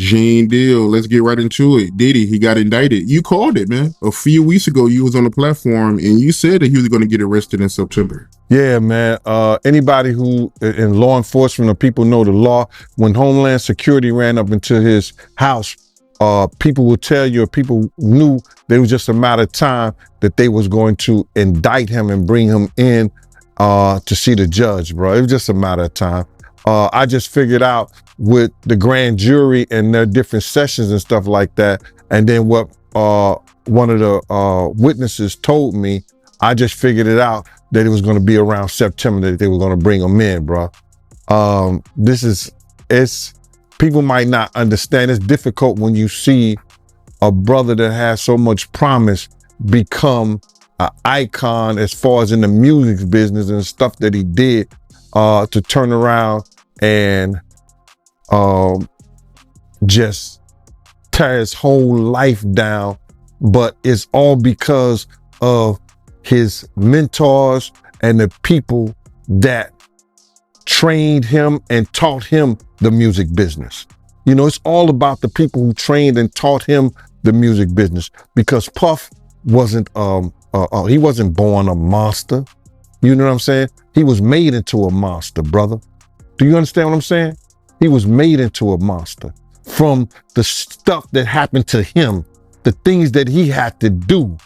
Gene Deal, let's get right into it. Diddy, he got indicted. You called it, man. A few weeks ago, you was on the platform and you said that he was going to get arrested in September. Yeah, man. Anybody who in law enforcement or people know the law, when Homeland Security ran up into his house, people will tell you, or people knew that it was just a matter of time that they was going to indict him and bring him in to see the judge, bro. It was just a matter of time. I just figured out with the grand jury and their different sessions and stuff like that. And then what one of the witnesses told me, I just figured it out that it was going to be around September that they were going to bring him in, bro. People might not understand. It's difficult when you see a brother that has so much promise become an icon as far as in the music business and stuff that he did, to turn around and just tear his whole life down. But it's all because of his mentors and the people that trained him and taught him the music business. You know, it's all about the people who trained and taught him the music business, because Puff wasn't, he wasn't born a monster. You know what I'm saying? He was made into a monster, brother. Do you understand what I'm saying? He was made into a monster from the stuff that happened to him, the things that he had to do.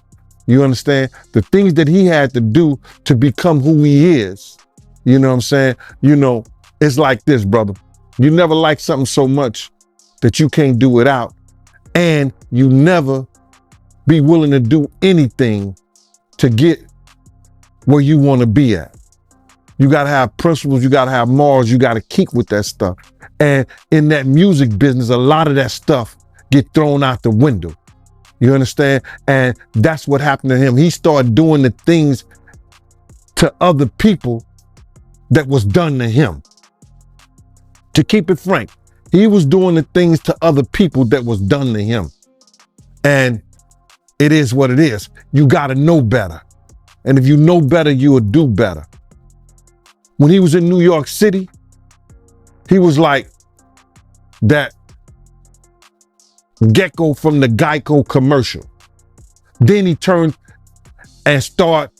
You understand? The things that he had to do to become who he is. You know what I'm saying? You know, it's like this, brother. You never like something so much that you can't do without, and you never be willing to do anything to get where you want to be at. You got to have principles, you got to have morals, you got to keep with that stuff. And in that music business, a lot of that stuff get thrown out the window. You understand? And that's what happened to him. He started doing the things to other people that was done to him. To keep it frank, he was doing the things to other people that was done to him. And it is what it is. You got to know better. And if you know better, you will do better. When he was in New York City, he was like that gecko from the Geico commercial. Then he turned and started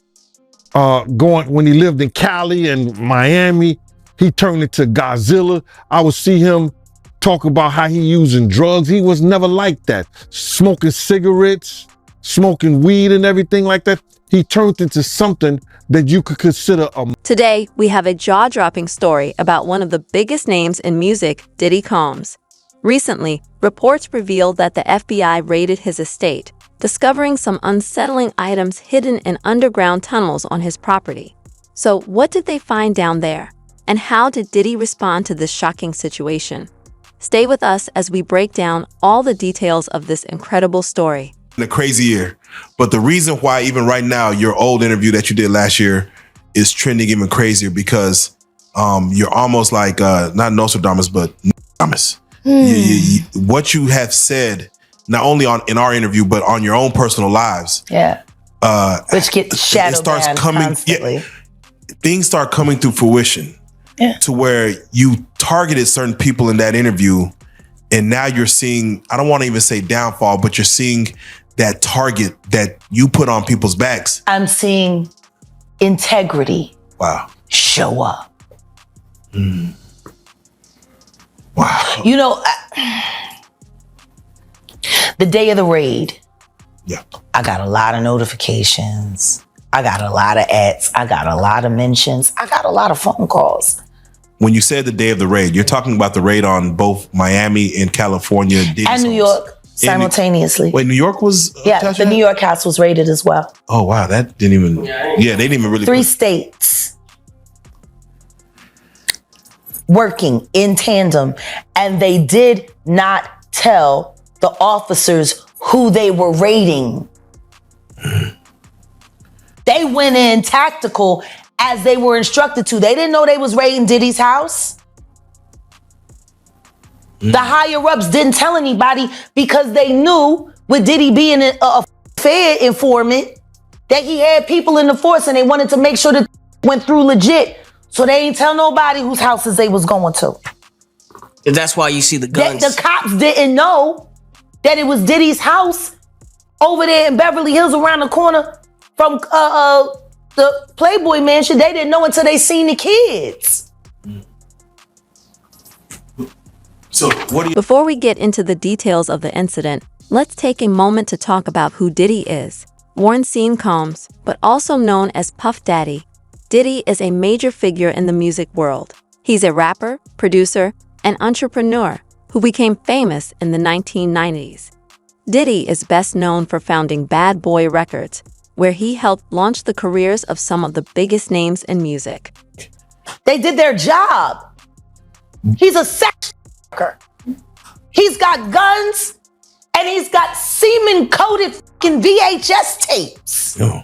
going, when he lived in Cali and Miami, he turned into Godzilla. I would see him talk about how he using drugs. He was never like that. Smoking cigarettes, smoking weed and everything like that. He turned into something that you could consider a... Today, we have a jaw-dropping story about one of the biggest names in music, Diddy Combs. Recently, reports revealed that the FBI raided his estate, discovering some unsettling items hidden in underground tunnels on his property. So, what did they find down there? And how did Diddy respond to this shocking situation? Stay with us as we break down all the details of this incredible story. A crazy year, but the reason why even right now your old interview that you did last year is trending even crazier, because you're almost like not Nostradamus but Nostradamus. What you have said, not only in our interview but on your own personal lives, which gets shadowed constantly. Things start coming to fruition, to where you targeted certain people in that interview, and now you're seeing, I don't want to even say downfall, but you're seeing that target that you put on people's backs. I'm seeing integrity. Wow. Show up. Wow. You know, the day of the raid, I got a lot of notifications. I got a lot of ads. I got a lot of mentions. I got a lot of phone calls. When you said the day of the raid, you're talking about the raid on both Miami and California. And New York simultaneously. Wait, New York was? The New York house was raided as well. Oh, wow. That didn't even, they didn't even really. 3 states working in tandem. And they did not tell the officers who they were raiding. They went in tactical as they were instructed to. They didn't know they was raiding Diddy's house. The higher ups didn't tell anybody because they knew, with Diddy being a Fed informant, that he had people in the force and they wanted to make sure that went through legit. So they ain't tell nobody whose houses they was going to. That's why you see the guns. The cops didn't know that it was Diddy's house over there in Beverly Hills around the corner from the Playboy Mansion. They didn't know until they seen the kids. So what do you? Before we get into the details of the incident, let's take a moment to talk about who Diddy is. Warren Sean Combs, but also known as Puff Daddy, Diddy is a major figure in the music world. He's a rapper, producer, and entrepreneur who became famous in the 1990s. Diddy is best known for founding Bad Boy Records, where he helped launch the careers of some of the biggest names in music. They did their job. He's a sex worker. He's got guns and he's got semen-coated fucking VHS tapes. No.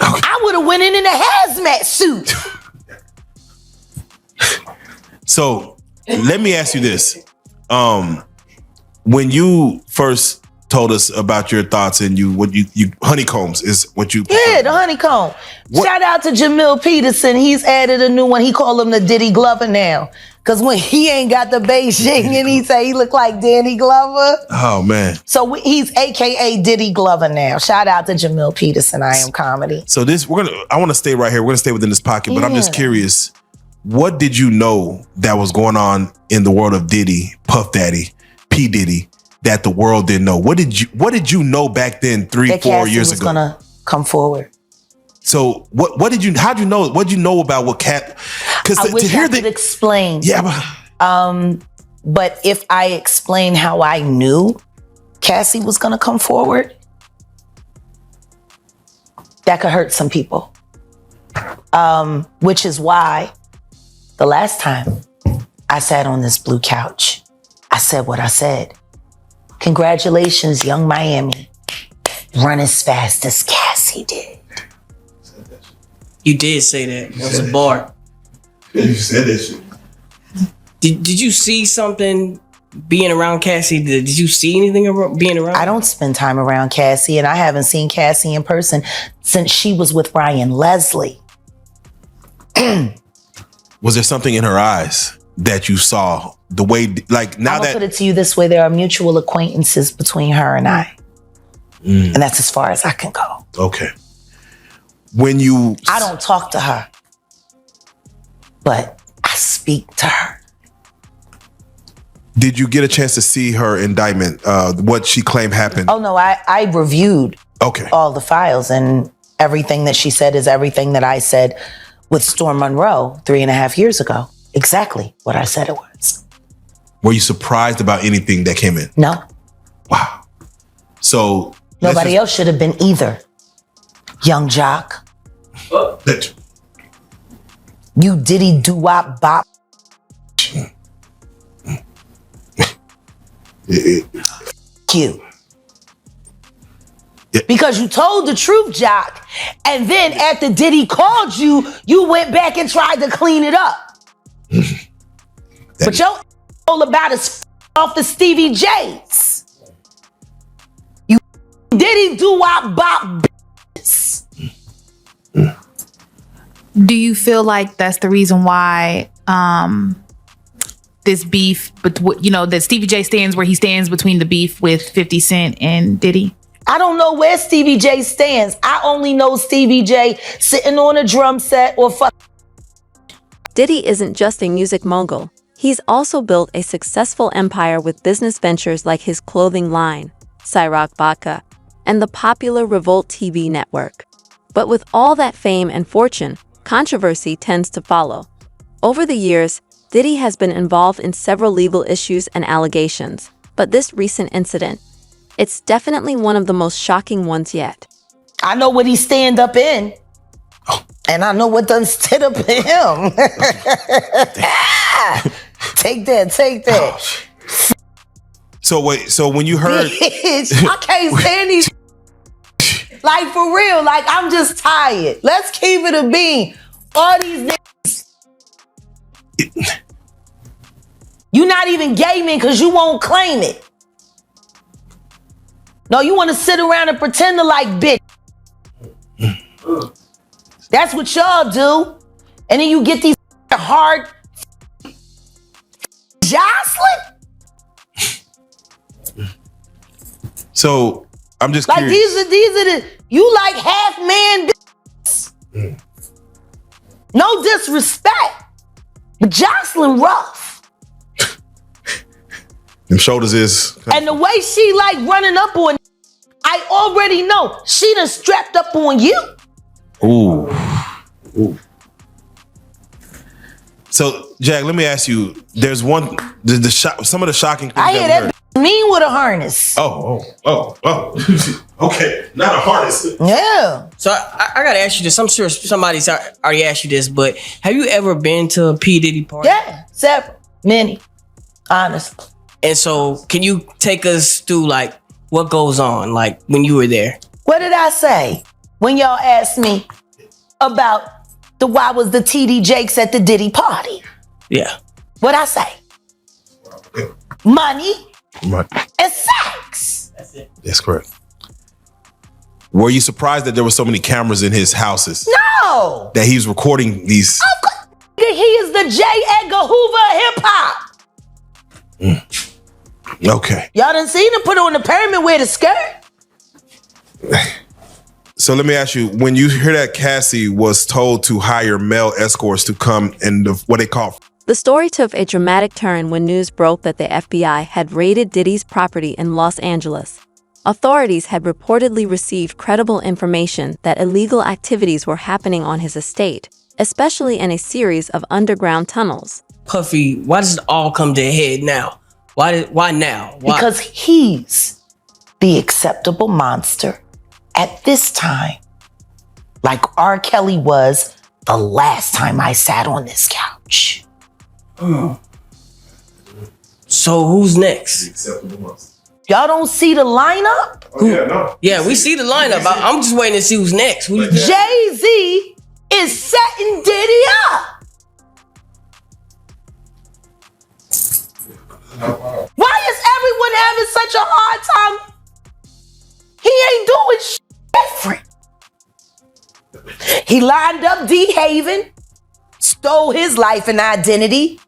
I would have went in a hazmat suit. So let me ask you this. When you first told us about your thoughts and you honeycombs is what you Yeah, the honeycomb. Shout out to Jamil Peterson. He's added a new one. He called him the Diddy Glover now. Cause when he ain't got the Beijing and he say he look like Danny Glover. Oh man. So he's AKA Diddy Glover now. Shout out to Jamil Peterson. I Am Comedy. So I want to stay right here. We're gonna stay within this pocket, but I'm just curious. What did you know that was going on in the world of Diddy, Puff Daddy, P. Diddy, that the world didn't know? What did you know back then, 3-4 years ago? Gonna come forward. So how'd you know? What'd you know about what Cat? Because I wish I could explain. Yeah, but if I explain how I knew Cassie was gonna come forward, that could hurt some people. Which is why the last time I sat on this blue couch, I said what I said. Congratulations, Young Miami. Run as fast as Cassie did. You did say that. That was a bar. You said that shit. Did you see something being around Cassie? Did you see anything being around? I don't spend time around Cassie, and I haven't seen Cassie in person since she was with Ryan Leslie. Was there something in her eyes that you saw? The way, like now I'm gonna that put it to you this way: there are mutual acquaintances between her and I, and that's as far as I can go. Okay. When you, I don't talk to her, but I speak to her. did you get a chance to see her indictment? What she claimed happened? Oh no, I reviewed Okay. all the files, and everything that she said is everything that I said with Storm Monroe 3.5 years ago. Exactly what I said it was. Were you surprised about anything that came in? No, Wow. So nobody else should have been either. Young Jock, you Diddy doo-wop bop. You. Yeah. Because you told the truth, Jock, and then after Diddy called you, you went back and tried to clean it up. But your all about is off the Stevie J's. You Diddy doo-wop bop bitches. Do you feel like that's the reason why this beef, but that Stevie J stands where he stands between the beef with 50 Cent and Diddy? I don't know where Stevie J stands. I only know Stevie J sitting on a drum set or fuck. Diddy isn't just a music mogul. He's also built a successful empire with business ventures like his clothing line, Cyroc Vodka, and the popular Revolt TV network. But with all that fame and fortune, controversy tends to follow. Over the years, Diddy has been involved in several legal issues and allegations, but this recent incident, it's definitely one of the most shocking ones yet. I know what he stand up in. And I know what done stood up in him. Take that. So wait, so when you heard Bitch, I can't stand these. Like for real, like I'm just tired. Let's keep it a bean. All these niggas. You not even gaming because you won't claim it. No, you want to sit around and pretend to like bitch. That's what y'all do. And then you get these hard Jocelyn? So I'm just Like curious. these are the you like half man. No disrespect, but Jocelyn rough. Them shoulders is. And the way she like running up on, I already know she done strapped up on you. Ooh. So, Jack, let me ask you. There's one. Some of the shocking things I hear we that heard. mean with a harness. Oh. Okay, not a harness. Yeah. So I gotta ask you this. I'm sure somebody's already asked you this, but have you ever been to a P. Diddy party? Yeah. Several. Many. Honestly. And so can you take us through like what goes on like when you were there? What did I say when y'all asked me about why was the TD Jakes at the Diddy party? Yeah. What'd I say? Money Right. and sex. That's correct. Were you surprised that there were so many cameras in his houses? No. That he was recording these? He is the J. Edgar Hoover of hip hop. Okay. Y'all done seen him put on the pyramid with a skirt? So let me ask you, when you hear that Cassie was told to hire male escorts to come and what they call... The story took a dramatic turn when news broke that the FBI had raided Diddy's property in Los Angeles. Authorities had reportedly received credible information that illegal activities were happening on his estate, especially in a series of underground tunnels. Puffy, why does it all come to a head now? Why now? Why? Because he's the acceptable monster at this time. Like R. Kelly was the last time I sat on this couch. So who's next? Acceptable monster. Y'all don't see the lineup? Oh, yeah, no. Yeah, we see the lineup. I'm just waiting to see who's next. Who you think? Jay-Z is setting Diddy up. Why is everyone having such a hard time? He ain't doing shit different. He lined up D. Haven, stole his life and identity.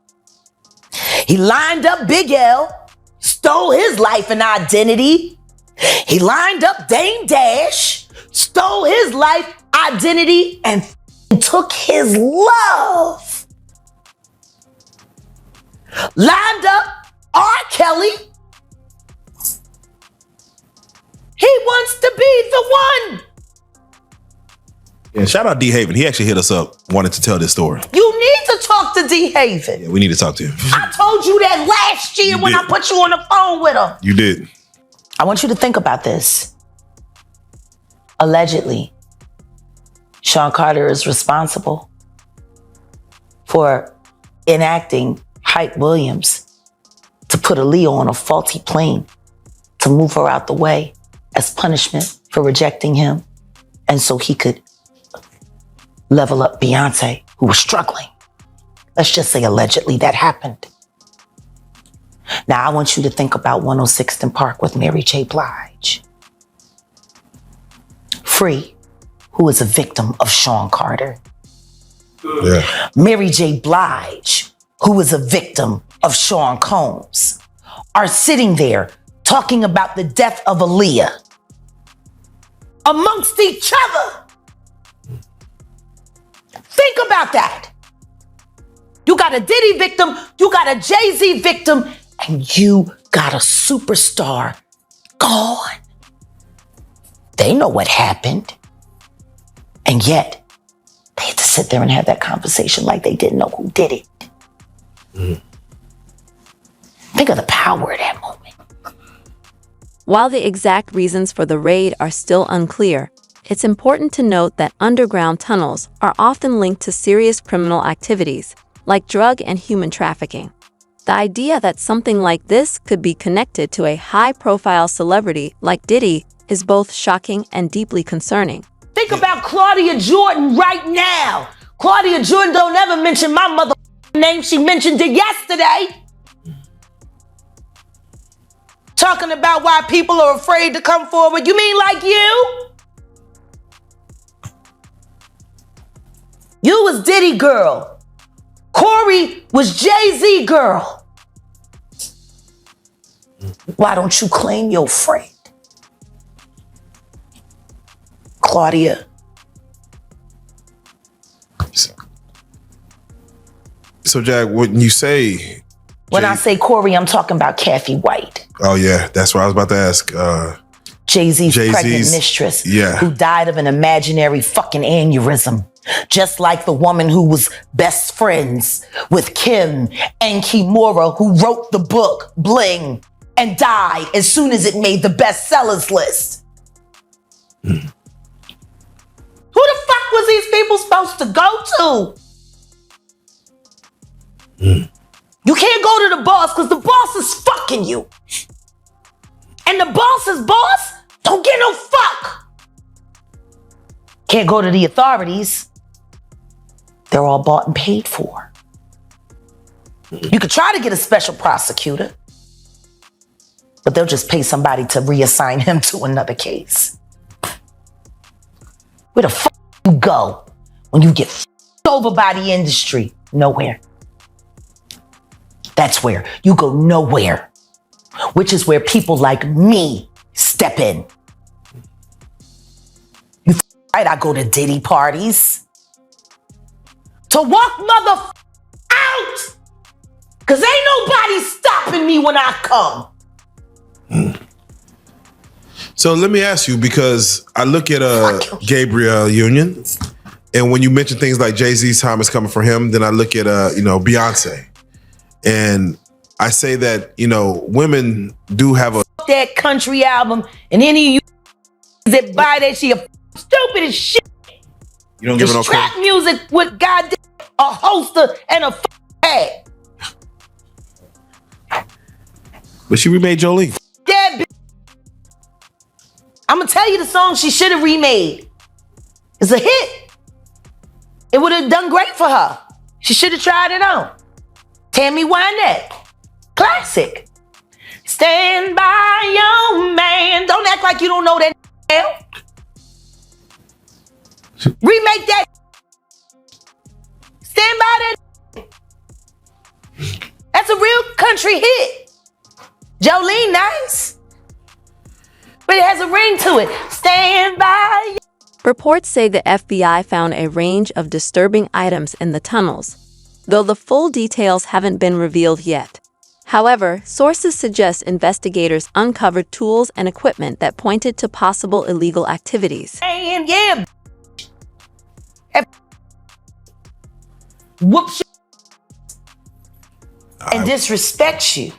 He lined up Big L, stole his life and identity. He lined up Dame Dash, stole his life, identity, and took his love. Lined up R. Kelly. He wants to be the one. Yeah, shout out D. Haven. He actually hit us up, wanted to tell this story. You need to talk to D. Haven. Yeah, we need to talk to him. I told you that last year when I put you on the phone with him. You did. I want you to think about this. Allegedly, Sean Carter is responsible for enacting Hype Williams to put Aaliyah on a faulty plane to move her out the way as punishment for rejecting him, and so he could level up Beyonce, who was struggling. Let's just say allegedly that happened. Now I want you to think about 106th and Park with Mary J. Blige. Free, who is a victim of Sean Carter. Yeah. Mary J. Blige, who is a victim of Sean Combs, are sitting there talking about the death of Aaliyah amongst each other. Think about that. You got a Diddy victim, you got a Jay-Z victim, and you got a superstar gone. They know what happened. And yet, they had to sit there and have that conversation like they didn't know who did it. Think of the power of that moment. While the exact reasons for the raid are still unclear, it's important to note that underground tunnels are often linked to serious criminal activities, like drug and human trafficking. The idea that something like this could be connected to a high-profile celebrity like Diddy is both shocking and deeply concerning. Think about Claudia Jordan right now. Claudia Jordan don't ever mention my mother name. She mentioned it yesterday. Talking about why people are afraid to come forward. You mean like you? You was Diddy girl. Corey was Jay-Z girl. Why don't you claim your friend? Claudia. So, Jack, when you say... When I say Corey, I'm talking about Kathy White. Oh, yeah. That's what I was about to ask. Jay-Z's pregnant mistress, who died of an imaginary fucking aneurysm. Just like the woman who was best friends with Kim and Kimura, who wrote the book Bling and died as soon as it made the bestsellers list. Who the fuck was these people supposed to go to? You can't go to the boss because the boss is fucking you. And the boss's boss don't get no fuck. Can't go to the authorities. They're all bought and paid for. You could try to get a special prosecutor, but they'll just pay somebody to reassign him to another case. Where the fuck you go when you get f***ed over by the industry? Nowhere. That's where you go nowhere, which is where people like me step in. You right? I go to Diddy parties to walk mother out, cause ain't nobody stopping me when I come. So let me ask you, because I look at Gabriel Union, and when you mention things like Jay-Z's time is coming for him, then I look at Beyonce. And I say that, women do have that country album, and any of you that buy that shit are stupid as shit. You don't give it no trap music with goddamn a holster and a hat. But she remade Jolene. That bitch. I'm gonna tell you the song she should have remade. It's a hit. It would have done great for her. She should have tried it on. Tammy Wynette. Classic. Stand by your man. Don't act like you don't know that now. Remake that. Stand by that. That's a real country hit. Jolene, nice. But it has a ring to it. Stand by. Reports say the FBI found a range of disturbing items in the tunnels, though the full details haven't been revealed yet. However, sources suggest investigators uncovered tools and equipment that pointed to possible illegal activities. And yeah, whoops and disrespects you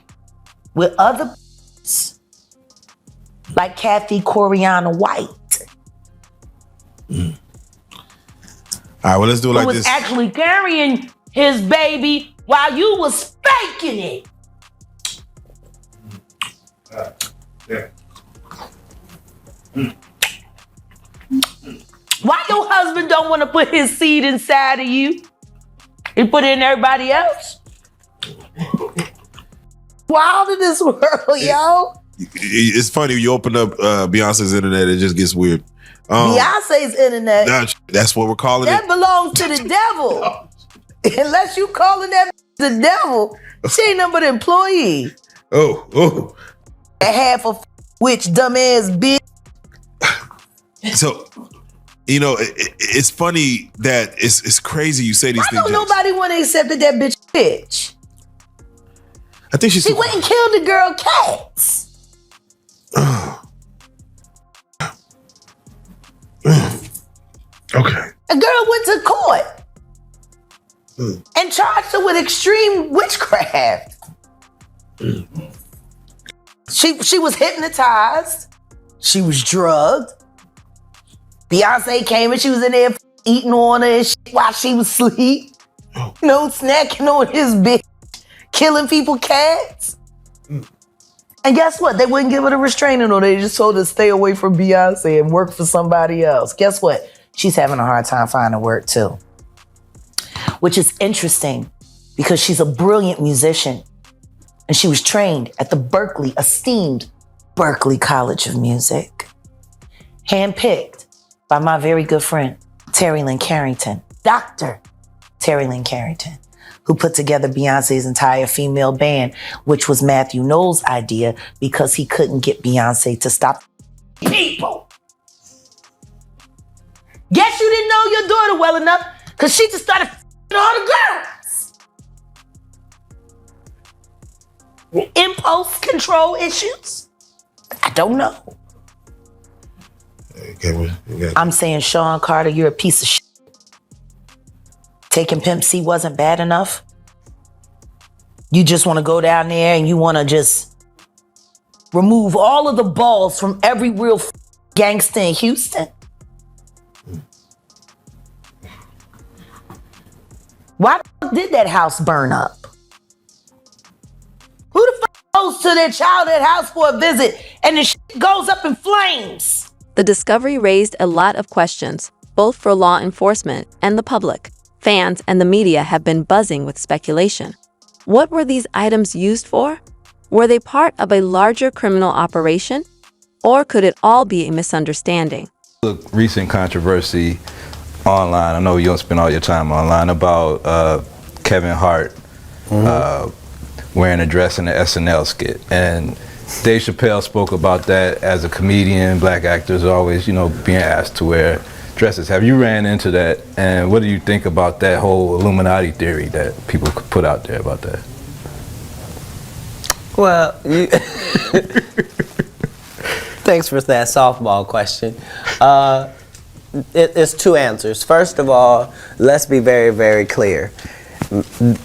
with other like Kathy Coriana White. All right, well, let's do it like who was this. Actually carrying his baby while you was faking it. Why your husband don't want to put his seed inside of you? He put it in everybody else? Wild in this world, yo. It's funny, you open up Beyonce's internet, it just gets weird. Beyonce's internet. That's what we're calling that it. That belongs to the devil. Unless you calling that the devil, she ain't nothing but an employee. Oh. Half of which dumbass bitch. So, it's funny that it's crazy you say these things. Why don't nobody want to accept that bitch? I think she went and killed the girl Cats. Okay. A girl went to court and charged her with extreme witchcraft. She was hypnotized. She was drugged. Beyonce came and she was in there eating on her and shit while she was asleep. Snacking on his bitch, killing people cats. And guess what? They wouldn't give her a restraining order. They just told her to stay away from Beyonce and work for somebody else. Guess what? She's having a hard time finding work too. Which is interesting because she's a brilliant musician. And she was trained at the esteemed Berklee College of Music. Handpicked by my very good friend, Terry Lynn Carrington. Dr. Terry Lynn Carrington, who put together Beyonce's entire female band, which was Matthew Knowles' idea because he couldn't get Beyonce to stop people. Guess you didn't know your daughter well enough because she just started all the girls. Impulse control issues? I don't know. I'm saying, Sean Carter, you're a piece of shit. Taking Pimp C wasn't bad enough. You just want to go down there and you want to just remove all of the balls from every real gangster in Houston. Why the fuck did that house burn up? Who the fuck goes to their childhood house for a visit and the shit goes up in flames? The discovery raised a lot of questions, both for law enforcement and the public. Fans and the media have been buzzing with speculation. What were these items used for? Were they part of a larger criminal operation? Or could it all be a misunderstanding? The recent controversy online, I know you don't spend all your time online, about Kevin Hart wearing a dress in the SNL skit. And Dave Chappelle spoke about that. As a comedian, black actors are always, being asked to wear dresses. Have you ran into that? And what do you think about that whole Illuminati theory that people put out there about that? Well, thanks for that softball question. It's two answers. First of all, let's be very, very clear.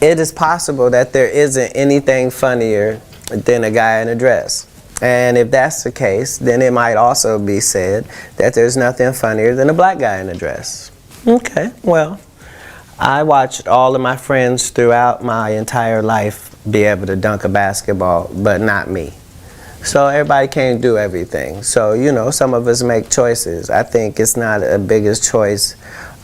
It is possible that there isn't anything funnier than a guy in a dress. And if that's the case, then it might also be said that there's nothing funnier than a black guy in a dress. Okay, well, I watched all of my friends throughout my entire life be able to dunk a basketball, but not me. So everybody can't do everything. So, some of us make choices. I think it's not a biggest choice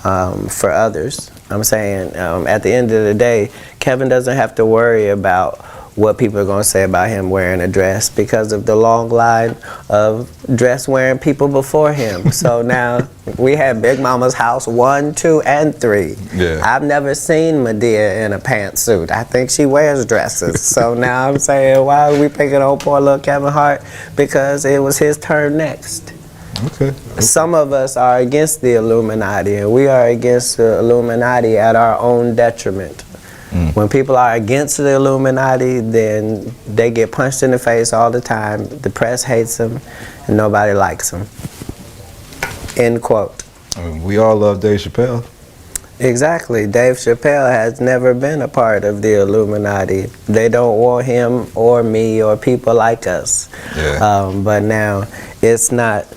for others. I'm saying at the end of the day, Kevin doesn't have to worry about what people are going to say about him wearing a dress because of the long line of dress wearing people before him. So now we have Big Mama's house 1, 2, and 3. Yeah. I've never seen Medea in a pantsuit. I think she wears dresses. So now I'm saying, why are we picking on poor little Kevin Hart? Because it was his turn next. Okay. Some of us are against the Illuminati, and we are against the Illuminati at our own detriment. When people are against the Illuminati, then they get punched in the face all the time. The press hates them, and nobody likes them. End quote. We all love Dave Chappelle. Exactly. Dave Chappelle has never been a part of the Illuminati. They don't want him or me or people like us. Yeah. But now it's not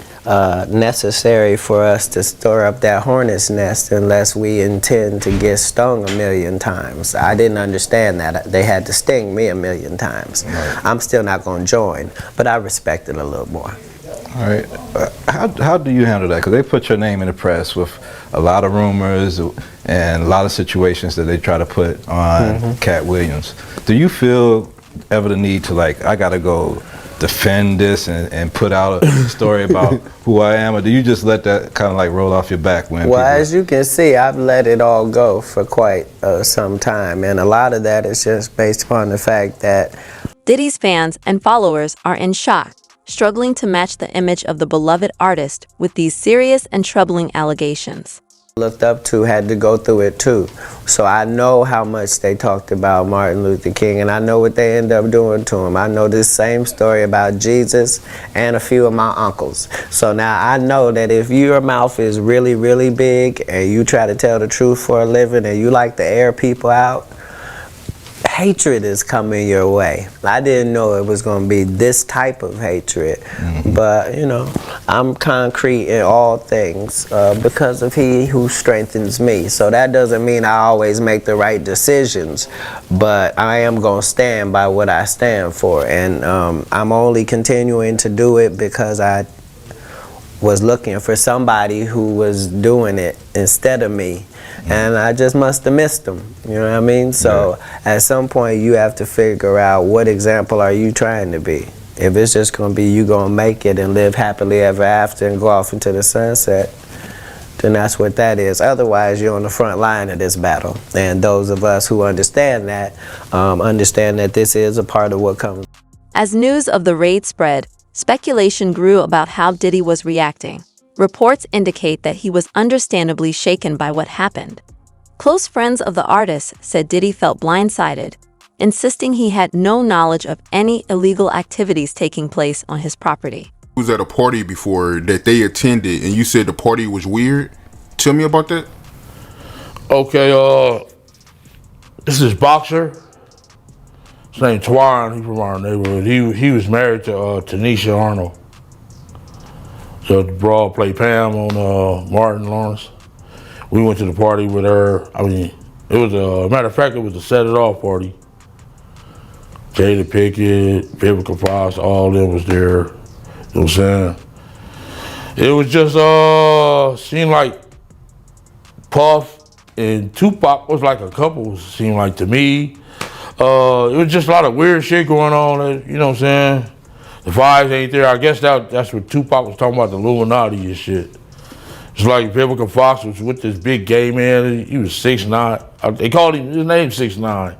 necessary for us to stir up that hornet's nest unless we intend to get stung 1,000,000 times. I didn't understand that. They had to sting me 1,000,000 times. Right. I'm still not going to join, but I respect it a little more. All right. How do you handle that? Because they put your name in the press with a lot of rumors and a lot of situations that they try to put on Cat Williams. Do you feel ever the need to, I got to go defend this and put out a story about who I am, or do you just let that kind of roll off your back when Well, as you can see, I've let it all go for quite some time, and a lot of that is just based upon the fact that Diddy's fans and followers are in shock, struggling to match the image of the beloved artist with these serious and troubling allegations. looked up to had to go through it too. So I know how much they talked about Martin Luther King, and I know what they end up doing to him. I know this same story about Jesus and a few of my uncles. So now I know that if your mouth is really, really big and you try to tell the truth for a living and you like to air people out, hatred is coming your way. I didn't know it was going to be this type of hatred, but you know, I'm concrete in all things because of He who strengthens me. So that doesn't mean I always make the right decisions, but I am going to stand by what I stand for, and I'm only continuing to do it because I was looking for somebody who was doing it instead of me. And I just must have missed them, you know what I mean? So at some point you have to figure out what example are you trying to be. If it's just going to be you going to make it and live happily ever after and go off into the sunset, then that's what that is. Otherwise, you're on the front line of this battle. And those of us who understand that this is a part of what comes. As news of the raid spread, speculation grew about how Diddy was reacting. Reports indicate that he was understandably shaken by what happened. Close friends of the artist said Diddy felt blindsided, insisting he had no knowledge of any illegal activities taking place on his property. Was at a party before that they attended, and you said the party was weird. Tell me about that. Okay, this is boxer. His name Twan. He's from our neighborhood. He was married to Tanisha Arnold. So the broad played Pam on Martin Lawrence. We went to the party with her. I mean, it was a matter of fact, it was a set it off party. Jada Pickett, Vivica Fox, all of them was there. You know what I'm saying? It was just seemed like Puff and Tupac was like a couple, seemed like to me. It was just a lot of weird shit going on, you know what I'm saying? The vibes ain't there. I guess that's what Tupac was talking about, the Illuminati and shit. It's like Vivica Fox was with this big gay man. He was 6'9". They called him, his name 6'9".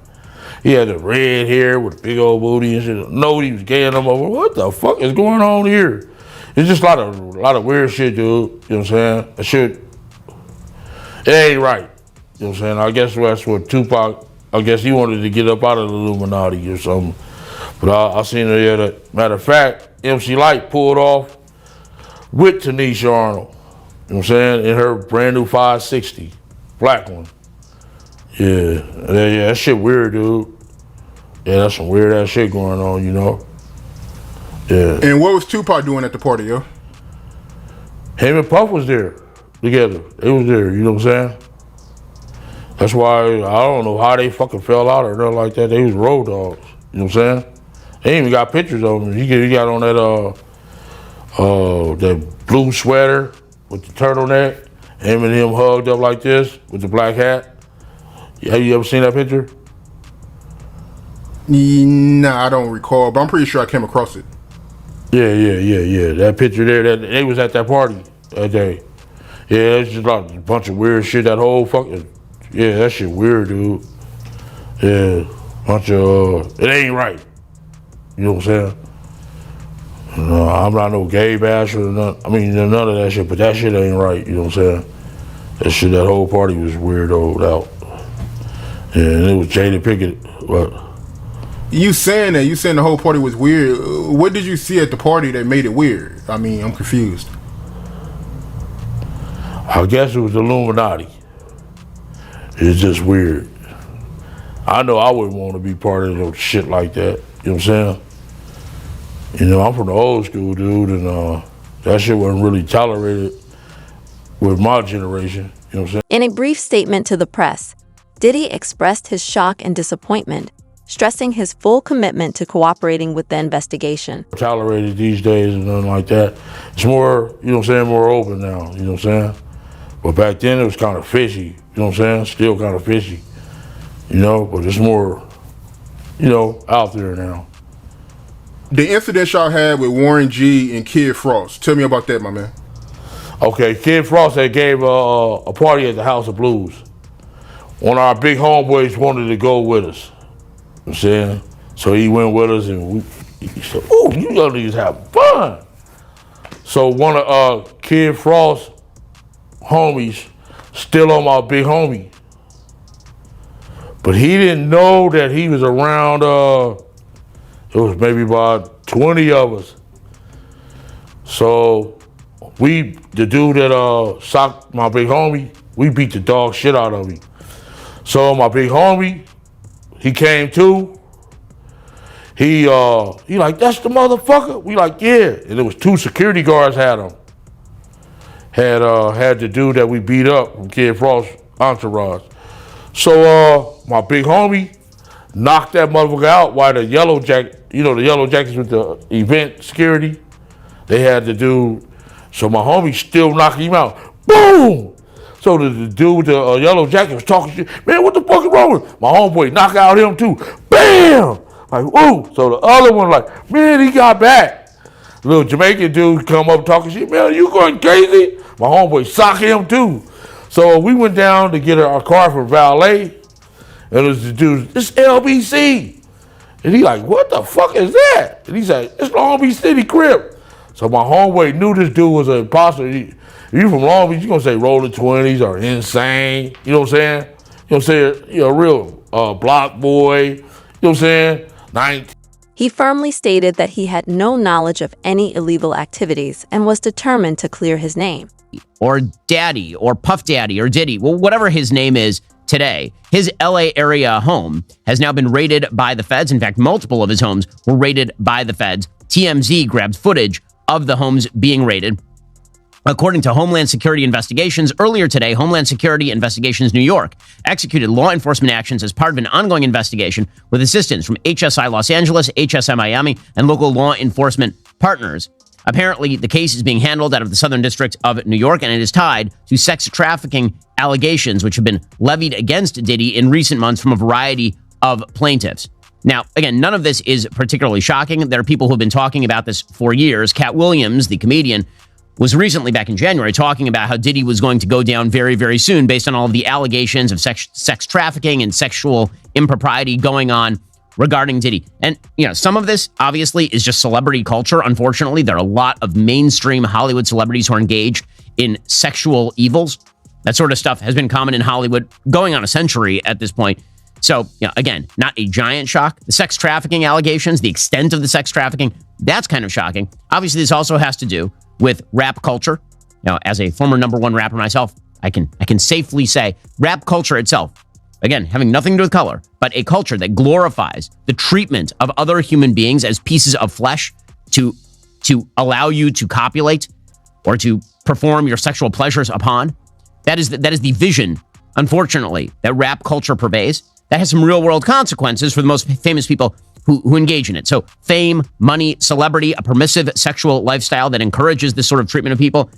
He had the red hair with a big old booty and shit. Nobody was gay and I'm over. What the fuck is going on here? It's just a lot of weird shit, dude. You know what I'm saying? That shit, it ain't right. You know what I'm saying? I guess that's what Tupac, I guess he wanted to get up out of the Illuminati or something. But I seen it there. Matter of fact, MC Lyte pulled off with Tanisha Arnold. You know what I'm saying? In her brand new 560, black one. Yeah, that shit weird, dude. Yeah, that's some weird ass shit going on, you know? Yeah. And what was Tupac doing at the party, yo? Him and Puff was there together. They was there, you know what I'm saying? That's why I don't know how they fucking fell out or nothing like that. They was road dogs, you know what I'm saying? They even got pictures of him. He got on that blue sweater with the turtleneck. Him and him hugged up like this with the black hat. Have you ever seen that picture? Nah, I don't recall, but I'm pretty sure I came across it. Yeah. That picture there, they was at that party that day. Yeah, it's just like a bunch of weird shit. That whole fucking, yeah, that shit weird, dude. Yeah, bunch of, it ain't right. You know what I'm saying? No, I'm not no gay basher or nothing. I mean, none of that shit, but that shit ain't right. You know what I'm saying? That whole party was weirdoed out. Yeah, and it was Jada Pickett. What? You saying the whole party was weird. What did you see at the party that made it weird? I mean, I'm confused. I guess it was the Illuminati. It's just weird. I know I wouldn't want to be part of no shit like that. You know what I'm saying? You know, I'm from the old school, dude, and that shit wasn't really tolerated with my generation. You know what I'm saying? In a brief statement to the press, Diddy expressed his shock and disappointment, stressing his full commitment to cooperating with the investigation. Tolerated these days and nothing like that. It's more, you know what I'm saying, more open now, you know what I'm saying? But back then it was kind of fishy, you know what I'm saying? Still kind of fishy, you know, but it's more, you know, out there now. The incident y'all had with Warren G and Kid Frost. Tell me about that, my man. Okay, Kid Frost had gave a party at the House of Blues. One of our big homeboys wanted to go with us. You know what I'm saying? So he went with us and he said, "Ooh, you young niggas have fun." So one of Kid Frost's homies still on my big homie. But he didn't know that he was around, it was maybe about 20 of us. So the dude that socked my big homie, we beat the dog shit out of him. So my big homie, he came to. He like, "That's the motherfucker?" We like, "Yeah." And there was 2 security guards had him. Had the dude that we beat up from Kid Frost entourage. So my big homie knocked that motherfucker out while the yellow jacket, you know, the yellow jackets with the event security, they had the dude. So my homie still knocked him out. Boom! So the dude with the yellow jacket was talking shit. "Man, what the fuck is wrong with?" My homeboy knocked out him too. Bam! Like, woo! So the other one like, "Man, he got back." Little Jamaican dude come up talking shit. "Man, are you going crazy?" My homeboy socked him too. So we went down to get our car for valet, and it was the dude, it's LBC. And he like, what the fuck is that? And he's like, it's Long Beach City Crip. So my homeboy knew this dude was an imposter. If you from Long Beach, you gonna say rolling 20s or insane. You know what I'm saying? You know what I'm saying? You're a real block boy. You know what I'm saying? 19. He firmly stated that he had no knowledge of any illegal activities and was determined to clear his name. Or Daddy, or Puff Daddy, or Diddy, well, whatever his name is today, his LA area home has now been raided by the feds. In fact, multiple of his homes were raided by the feds. TMZ grabbed footage of the homes being raided. According to Homeland Security Investigations, earlier today, Homeland Security Investigations New York executed law enforcement actions as part of an ongoing investigation with assistance from HSI Los Angeles, HSI Miami, and local law enforcement partners. Apparently, the case is being handled out of the Southern District of New York, and it is tied to sex trafficking allegations, which have been levied against Diddy in recent months from a variety of plaintiffs. Now, again, none of this is particularly shocking. There are people who have been talking about this for years. Cat Williams, the comedian, was recently back in January talking about how Diddy was going to go down very, very soon based on all of the allegations of sex trafficking and sexual impropriety going on regarding Diddy. And, you know, some of this obviously is just celebrity culture. Unfortunately, there are a lot of mainstream Hollywood celebrities who are engaged in sexual evils. That sort of stuff has been common in Hollywood going on a century at this point. So, you know, again, not a giant shock. The sex trafficking allegations, the extent of the sex trafficking, that's kind of shocking. Obviously, this also has to do with rap culture. You know, as a former #1 rapper myself, I can safely say rap culture itself, again, having nothing to do with color, but a culture that glorifies the treatment of other human beings as pieces of flesh to allow you to copulate or to perform your sexual pleasures upon. That is the vision, unfortunately, that rap culture pervades. That has some real world consequences for the most famous people who engage in it. So fame, money, celebrity, a permissive sexual lifestyle that encourages this sort of treatment of people.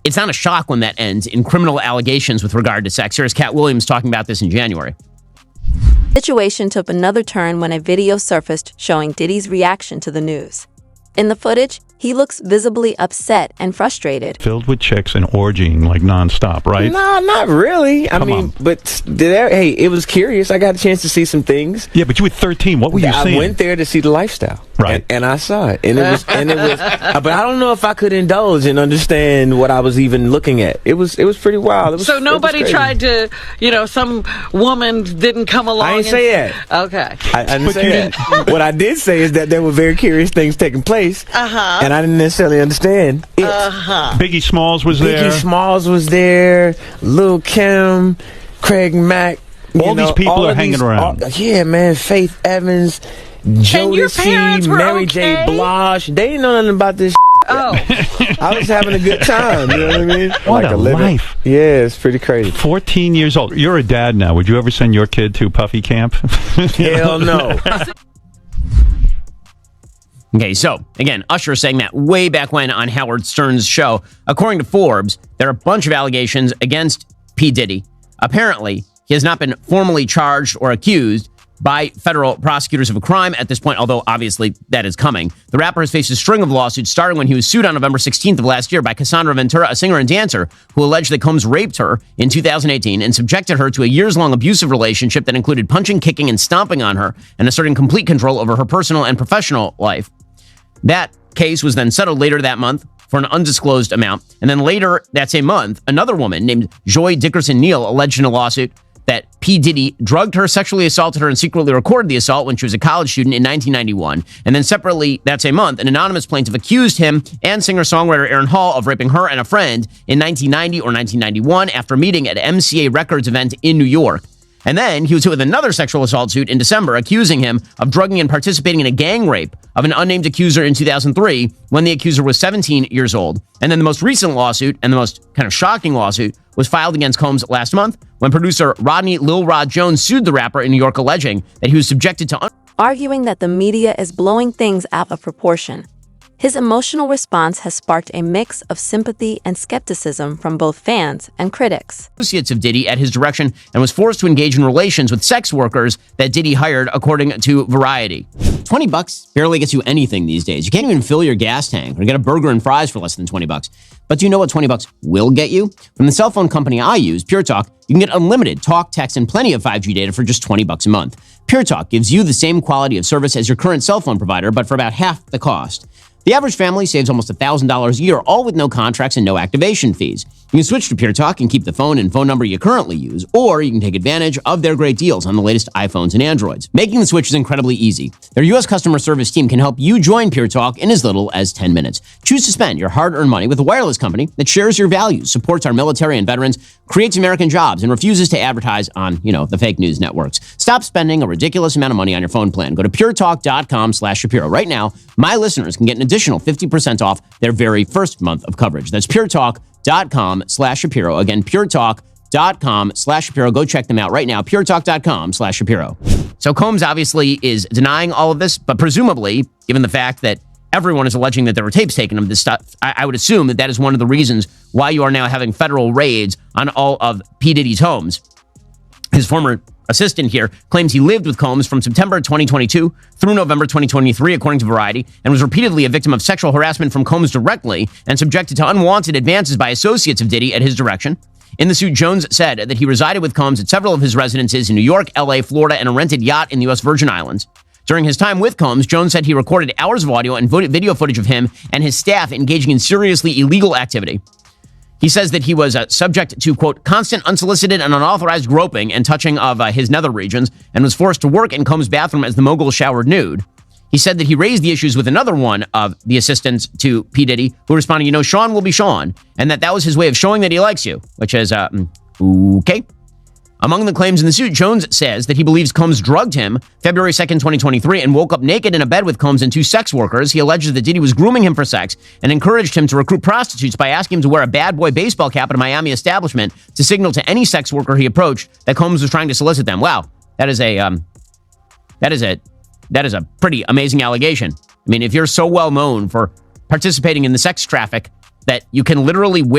It's not a shock when that ends in criminal allegations with regard to sex. Here's Cat Williams talking about this in January. The situation took another turn when a video surfaced showing Diddy's reaction to the news. In the footage, he looks visibly upset and frustrated. Filled with chicks and orgying like nonstop, right? No, not really. I mean, but hey, it was curious. I got a chance to see some things. Yeah, but you were 13. What were you seeing? I went there to see the lifestyle, right? And I saw it, and it was, but I don't know if I could indulge and understand what I was even looking at. It was pretty wild. So nobody tried to, some woman didn't come along. I didn't say that. Okay. I didn't say that. What I did say is that there were very curious things taking place. And I didn't necessarily understand it. Biggie Smalls was there. Biggie Smalls was there. Lil' Kim, Craig Mack. All these people are hanging around. Yeah, man. Faith Evans, Jodeci, Mary J. Blige. They didn't know nothing about this. Oh. I was having a good time. You know what I mean? What a life. Yeah, it's pretty crazy. 14 years old. You're a dad now. Would you ever send your kid to Puffy camp? Hell no. Okay, so again, Usher saying that way back when on Howard Stern's show. According to Forbes, there are a bunch of allegations against P. Diddy. Apparently, he has not been formally charged or accused by federal prosecutors of a crime at this point, although obviously that is coming. The rapper has faced a string of lawsuits starting when he was sued on November 16th of last year by Cassandra Ventura, a singer and dancer who alleged that Combs raped her in 2018 and subjected her to a years-long abusive relationship that included punching, kicking, and stomping on her and asserting complete control over her personal and professional life. That case was then settled later that month for an undisclosed amount. And then later that same month, another woman named Joy Dickerson Neal alleged in a lawsuit that P. Diddy drugged her, sexually assaulted her, and secretly recorded the assault when she was a college student in 1991. And then separately that same month, an anonymous plaintiff accused him and singer-songwriter Aaron Hall of raping her and a friend in 1990 or 1991 after meeting at an MCA Records event in New York. And then he was hit with another sexual assault suit in December, accusing him of drugging and participating in a gang rape of an unnamed accuser in 2003 when the accuser was 17 years old. And then the most recent lawsuit, and the most kind of shocking lawsuit, was filed against Combs last month when producer Rodney Lil Rod Jones sued the rapper in New York, alleging that he was subjected to arguing that the media is blowing things out of proportion. His emotional response has sparked a mix of sympathy and skepticism from both fans and critics. Associates of Diddy at his direction and was forced to engage in relations with sex workers that Diddy hired, according to Variety. $20 barely gets you anything these days. You can't even fill your gas tank or get a burger and fries for less than $20. But do you know what $20 will get you? From the cell phone company I use, Pure Talk, you can get unlimited talk, text, and plenty of 5G data for just $20 a month. Pure Talk gives you the same quality of service as your current cell phone provider, but for about half the cost. The average family saves almost $1,000 a year, all with no contracts and no activation fees. You can switch to Pure Talk and keep the phone and phone number you currently use, or you can take advantage of their great deals on the latest iPhones and Androids. Making the switch is incredibly easy. Their U.S. customer service team can help you join Pure Talk in as little as 10 minutes. Choose to spend your hard-earned money with a wireless company that shares your values, supports our military and veterans, creates American jobs, and refuses to advertise on, the fake news networks. Stop spending a ridiculous amount of money on your phone plan. Go to puretalk.com/Shapiro. Right now, my listeners can get an additional 50% off their very first month of coverage. That's puretalk.com/Shapiro. Again, puretalk.com/Shapiro. Go check them out right now. puretalk.com/Shapiro. So Combs obviously is denying all of this, but presumably, given the fact that everyone is alleging that there were tapes taken of this stuff, I would assume that is one of the reasons why you are now having federal raids on all of P. Diddy's homes. His former assistant here claims he lived with Combs from September 2022 through November 2023, according to Variety, and was repeatedly a victim of sexual harassment from Combs directly and subjected to unwanted advances by associates of Diddy at his direction. In the suit, Jones said that he resided with Combs at several of his residences in New York, LA, Florida, and a rented yacht in the U.S. Virgin Islands. During his time with Combs, Jones said he recorded hours of audio and video footage of him and his staff engaging in seriously illegal activity. He says that he was subject to, quote, constant unsolicited and unauthorized groping and touching of his nether regions and was forced to work in Combs' bathroom as the mogul showered nude. He said that he raised the issues with another one of the assistants to P. Diddy, who responded, Sean will be Sean, and that was his way of showing that he likes you, which is, okay. Among the claims in the suit, Jones says that he believes Combs drugged him February 2nd, 2023, and woke up naked in a bed with Combs and two sex workers. He alleges that Diddy was grooming him for sex and encouraged him to recruit prostitutes by asking him to wear a bad boy baseball cap at a Miami establishment to signal to any sex worker he approached that Combs was trying to solicit them. Wow, that is a pretty amazing allegation. I mean, if you're so well known for participating in the sex traffic that you can literally wear